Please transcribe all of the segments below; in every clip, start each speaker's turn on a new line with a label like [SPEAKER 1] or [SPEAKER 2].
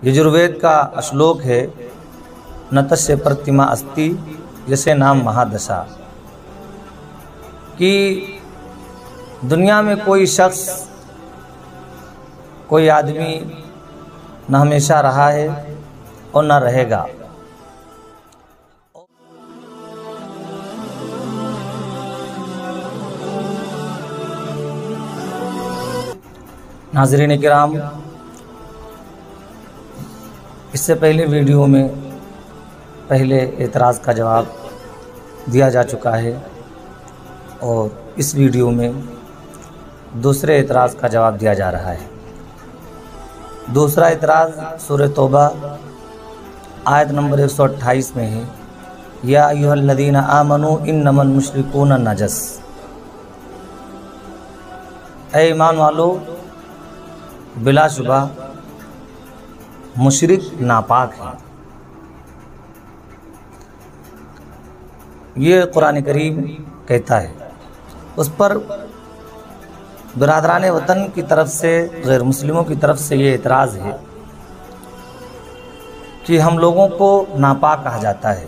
[SPEAKER 1] यजुर्वेद का श्लोक है, नतस्य प्रतिमा अस्ति जैसे नाम महादशा, कि दुनिया में कोई शख्स, कोई आदमी न हमेशा रहा है और न रहेगा। नाज़रीन किराम, इससे पहले वीडियो में पहले एतराज़ का जवाब दिया जा चुका है और इस वीडियो में दूसरे एतराज़ का जवाब दिया जा रहा है। दूसरा एतराज़ सूरह तौबा आयत नंबर 128 में है, या अय्युहल्लज़ीना आमनू इन्नमल मुश्रिकूना नजस। ऐ ईमान वालो, बिलाशुबा मुशरिक नापाक है। ये कुरान करीम कहता है। उस पर बिरादरान वतन की तरफ से, गैर मुस्लिमों की तरफ से ये एतराज़ है कि हम लोगों को नापाक कहा जाता है,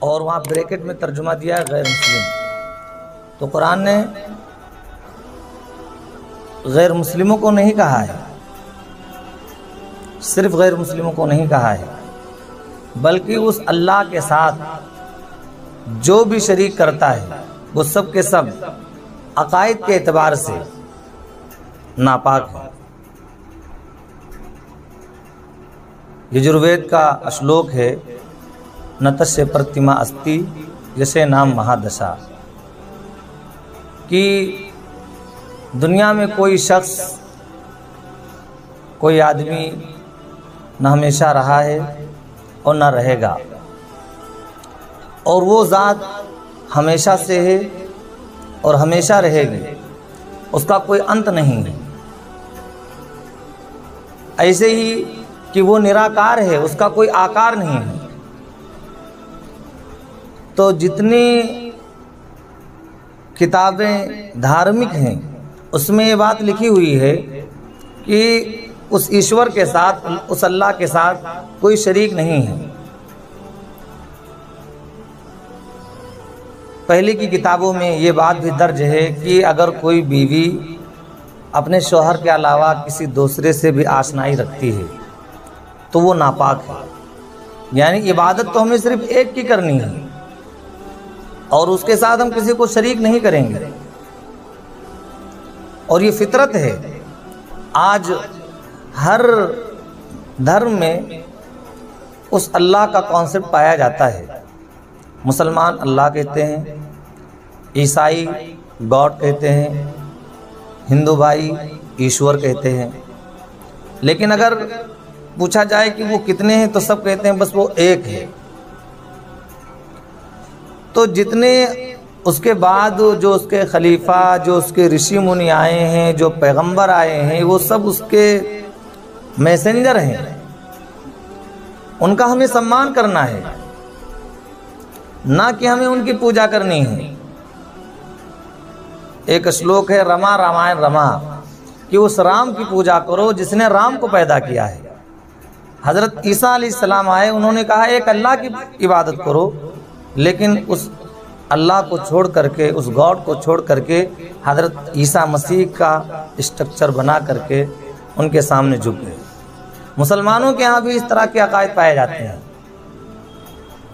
[SPEAKER 1] और वहाँ ब्रैकेट में तर्जुमा दिया है गैर मुस्लिम। तो कुरान ने गैर मुस्लिमों को नहीं कहा है, सिर्फ गैर मुस्लिमों को नहीं कहा है, बल्कि उस अल्लाह के साथ जो भी शरीक करता है वो सब के सब अकायद के एतबार से नापाक है। यजुर्वेद का श्लोक है, नतस्य प्रतिमा अस्ति जैसे नाम महादशा, कि दुनिया में कोई शख्स, कोई आदमी न हमेशा रहा है और न रहेगा, और वो ज़ात हमेशा से है और हमेशा रहेगी, उसका कोई अंत नहीं है। ऐसे ही कि वो निराकार है, उसका कोई आकार नहीं है। तो जितनी किताबें धार्मिक हैं उसमें ये बात लिखी हुई है कि उस ईश्वर के साथ, उस अल्लाह के साथ कोई शरीक नहीं है। पहले की किताबों में ये बात भी दर्ज है कि अगर कोई बीवी अपने शौहर के अलावा किसी दूसरे से भी आशनाई रखती है तो वो नापाक है। यानी इबादत तो हमें सिर्फ एक की करनी है और उसके साथ हम किसी को शरीक नहीं करेंगे, और ये फितरत है। आज हर धर्म में उस अल्लाह का कॉन्सेप्ट पाया जाता है। मुसलमान अल्लाह कहते हैं, ईसाई गॉड कहते हैं, हिंदू भाई ईश्वर कहते हैं। लेकिन अगर पूछा जाए कि वो कितने हैं तो सब कहते हैं बस वो एक है। तो जितने उसके बाद जो उसके खलीफा, जो उसके ऋषि मुनि आए हैं, जो पैगंबर आए हैं, वो सब उसके मैसेंजर हैं। उनका हमें सम्मान करना है, ना कि हमें उनकी पूजा करनी है। एक श्लोक है, रमा रामायण रमा, कि उस राम की पूजा करो जिसने राम को पैदा किया है। हजरत ईसा अलैहिस्सलाम आए, उन्होंने कहा एक अल्लाह की इबादत करो, लेकिन उस अल्लाह को छोड़ करके, उस गॉड को छोड़ करके हजरत ईसा मसीह का स्ट्रक्चर बना करके उनके सामने झुक गए। मुसलमानों के यहाँ भी इस तरह के अकायद पाए जाते हैं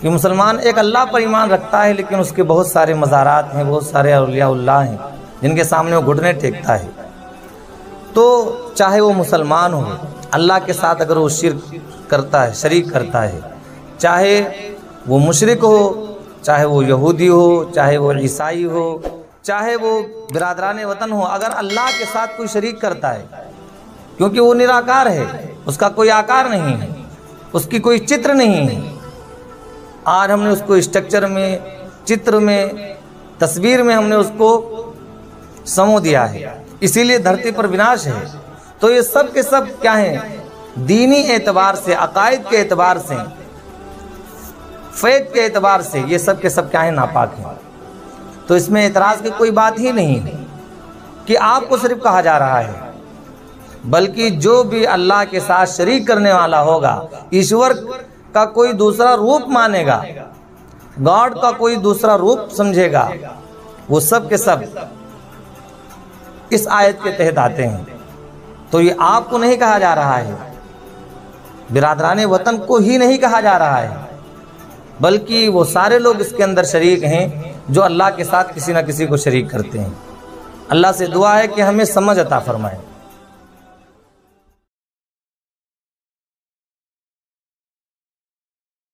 [SPEAKER 1] कि मुसलमान एक अल्लाह पर ईमान रखता है, लेकिन उसके बहुत सारे मज़ारात हैं, बहुत सारे औलियाउल्लाह हैं जिनके सामने वो घुटने टेकता है। तो चाहे वो मुसलमान हो, अल्लाह के साथ अगर वो शिर्क करता है, शरीक करता है, चाहे वो मुशरिक हो, चाहे वो यहूदी हो, चाहे वो ईसाई हो, चाहे वो बिरादरान वतन हो, अगर अल्लाह के साथ कोई शरीक करता है, क्योंकि वो निराकार है, उसका कोई आकार नहीं है, उसकी कोई चित्र नहीं है। आज हमने उसको स्ट्रक्चर में, चित्र में, तस्वीर में हमने उसको समो दिया है, इसीलिए धरती पर विनाश है। तो ये सब के सब क्या हैं? दीनी एतबार से, अकायद के एतबार से, फ़ैद के एतबार से ये सब के सब क्या है? नापाक हैं। तो इसमें एतराज़ की कोई बात ही नहीं है कि आपको सिर्फ कहा जा रहा है बल्कि जो भी अल्लाह के साथ शरीक करने वाला होगा, ईश्वर का कोई दूसरा रूप मानेगा, गॉड का कोई दूसरा रूप समझेगा, वो सब के सब इस आयत के तहत आते हैं। तो ये आपको नहीं कहा जा रहा है, बिरादराने वतन को ही नहीं कहा जा रहा है, बल्कि वो सारे लोग इसके अंदर शरीक हैं जो अल्लाह के साथ किसी न किसी को शरीक करते हैं। अल्लाह से दुआ है कि हमें समझ अता फरमाए।